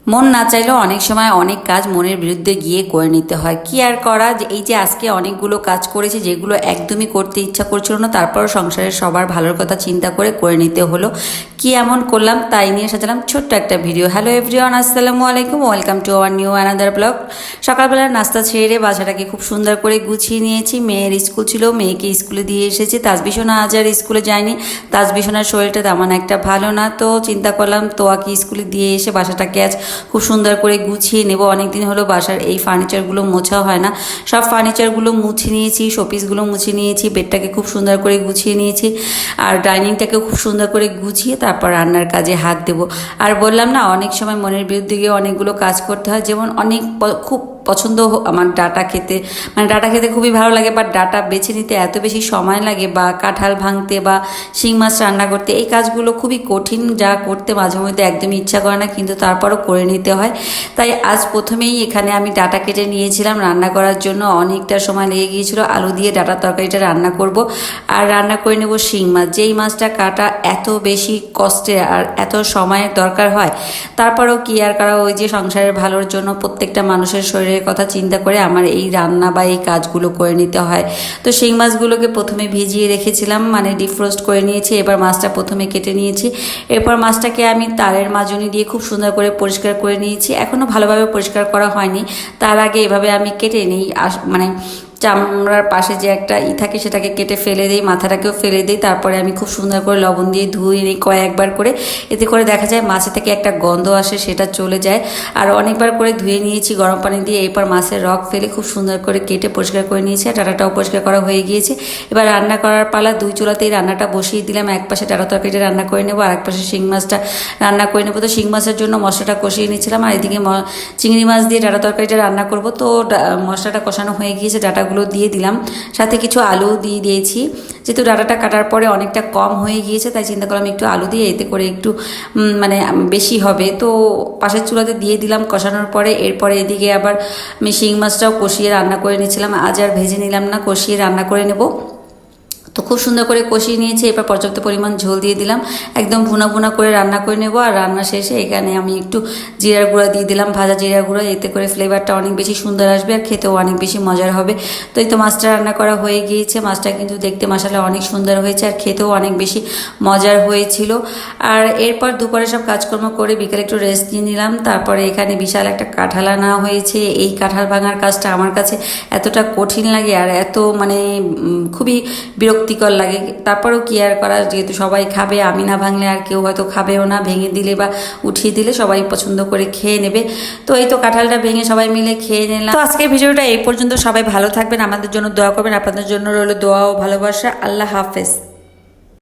মন না চাইলেও অনেক সময় অনেক কাজ মনের বিরুদ্ধে গিয়ে করে নিতে হয়। কি আর করা, যে এই যে আজকে অনেকগুলো কাজ করেছি যেগুলো একদমই করতে ইচ্ছা করছিল না, তারপরও সংসারের সবার ভালোর কথা চিন্তা করে নিতে হলো। কি এমন করলাম তাই নিয়ে সাজালাম ছোট্ট একটা ভিডিও। হ্যালো এভরিওয়ান, আসসালামু আলাইকুম, welcome to our new another blog. সকালবেলার নাস্তা ছেড়ে বাসাটাকে খুব সুন্দর করে গুছিয়ে নিয়েছি। মেয়ের স্কুল ছিল, মেয়েকে স্কুলে দিয়ে এসেছি। তাসবিসোনা আজ আর স্কুলে যায়নি, তাসবিসোনার শরীরটা তেমন একটা ভালো না, তো চিন্তা করলাম তোয়াকে স্কুলে দিয়ে এসে বাসাটাকে আজ খুব সুন্দর করে গুছিয়ে নেব। অনেকদিন হলো বাসার এই ফার্নিচারগুলো মোছা হয় না, সব ফার্নিচারগুলো মুছে নিয়েছি, শোপিসগুলো মুছে নিয়েছি, বেডটাকে খুব সুন্দর করে গুছিয়ে নিয়েছি, আর ডাইনিংটাকেও খুব সুন্দর করে গুছিয়ে তারপর রান্নার কাজে হাত দেব। আর বললাম না, অনেক সময় মনের বিরুদ্ধে গিয়ে অনেকগুলো কাজ করতে হয়। যেমন খুব পছন্দ আমার ডাটা খেতে, মানে ডাটা খেতে খুবই ভালো লাগে, বাট ডাটা বেছে নিতে এত বেশি সময় লাগে, বা কাঁঠাল ভাঙতে বা শিং মাছ রান্না করতে, এই কাজগুলো খুবই কঠিন, যা করতে মাঝে মধ্যে একদমই ইচ্ছা করে না, কিন্তু তারপরও করে নিতে হয়। তাই আজ প্রথমেই এখানে আমি ডাটা কেটে নিয়েছিলাম রান্না করার জন্য। অনেকটা সময় লেগে গিয়েছিল, আলু দিয়ে ডাটার তরকারিটা রান্না করব, আর রান্না করে নেব শিং মাছ। যেই মাছটা কাটা এত বেশি কষ্টের আর এত সময়ের দরকার হয়, তারপরেও কি আর করা, ওই যে সংসারের ভালোর জন্য প্রত্যেকটা মানুষের শরীরের কথা চিন্তা করে আমার এই রান্না বা এই কাজগুলো করে নিতে হয়। তো শিং মাছগুলোকে প্রথমে ভিজিয়ে রেখেছিলাম, মানে ডিফ্রোস্ট করে নিয়েছি। এবার মাছটা প্রথমে কেটে নিয়েছি, এরপর মাছটাকে আমি তারের মাজনি দিয়ে খুব সুন্দর করে পরিষ্কার করে নিয়েছি। এখনও ভালোভাবে পরিষ্কার করা হয়নি, তার আগে এভাবে আমি কেটে নিই। মানে চামড়ার পাশে যে একটা থাকে সেটাকে কেটে ফেলে দিই, মাথাটাকেও ফেলে দিই। তারপরে আমি খুব সুন্দর করে লবণ দিয়ে ধুয়ে নিই কয়েকবার করে, এতে করে দেখা যায় মাছে থেকে একটা গন্ধ আসে, সেটা চলে যায়। আর অনেকবার করে ধুয়ে নিয়েছি গরম পানি দিয়ে। এরপর মাছের রক ফেলে খুব সুন্দর করে কেটে পরিষ্কার করে নিয়েছি, আর ডাটাটাও পরিষ্কার করা হয়ে গিয়েছে। এবার রান্না করার পালা, দুই চুলাতেই রান্নাটা বসিয়ে দিলাম। এক পাশে ডাটা তরকারিটা রান্না করে নেবো, আর এক পাশে শিং মাছটা রান্না করে নেবো। তো শিং মাছের জন্য মশলাটা কষিয়ে নিয়েছিলাম, আর এদিকে চিংড়ি মাছ দিয়ে ডাটা তরকারিটা রান্না করবো। তো মশলাটা কষানো হয়ে গিয়েছে, ডাটাগুলো দিয়ে দিলাম, সাথে কিছু আলু দিয়ে দিয়েছি। যেহেতু ডাটাটা কাটার পরে অনেকটা কম হয়ে গিয়েছে, তাই চিন্তা করলাম একটু আলু দিয়ে, এতে করে একটু মানে বেশি হবে। তো পাশের চুলাতে দিয়ে দিলাম কষানোর পরে। এরপরে এদিকে আবার আমি শিং মাছটাও কষিয়ে রান্না করে নিয়েছিলাম, আজ আর ভেজে নিলাম না, কষিয়ে রান্না করে নেব। তো খুব সুন্দর করে কষিয়ে নিয়েছি। এবার পর্যাপ্ত পরিমাণ ঝোল দিয়ে দিলাম, একদম ভুনা ভুনা করে রান্না করে নেব। আর রান্না শেষে এখানে আমি একটু জিরার গুঁড়া দিয়ে দিলাম, ভাজা জিরার গুঁড়া, এতে করে ফ্লেভারটা অনেক বেশি সুন্দর আসবে আর খেতেও অনেক বেশি মজার হবে। তো এই তো মাছটা রান্না করা হয়ে গিয়েছে। মাছটা কিন্তু দেখতে মাশাআল্লাহ অনেক সুন্দর হয়েছে, আর খেতেও অনেক বেশি মজার হয়েছিল। আর এরপর দুপুরে সব কাজকর্ম করে বিকেলে একটু রেস্ট নিয়ে নিলাম। তারপরে এখানে বিশাল একটা কাঁঠাল আনা হয়েছে। এই কাঁঠাল ভাঙার কাজটা আমার কাছে এতটা কঠিন লাগে আর এত মানে খুবই বিরক্তিকর লাগে। তারপরেও কি আর করা, যেহেতু সবাই খাবে, আমি না ভাঙলে আর কেউ হয়তো খাবেও না। ভেঙে দিলে বা উঠিয়ে দিলে সবাই পছন্দ করে খেয়ে নেবে। তো এই তো কাঁঠালটা ভেঙে সবাই মিলে খেয়ে নিলাম। তো আজকের ভিডিওটা এই পর্যন্ত। সবাই ভালো থাকবেন, আমাদের জন্য দোয়া করবেন। আপনাদের জন্য রইল দোয়া ও ভালোবাসা। আল্লাহ হাফেজ।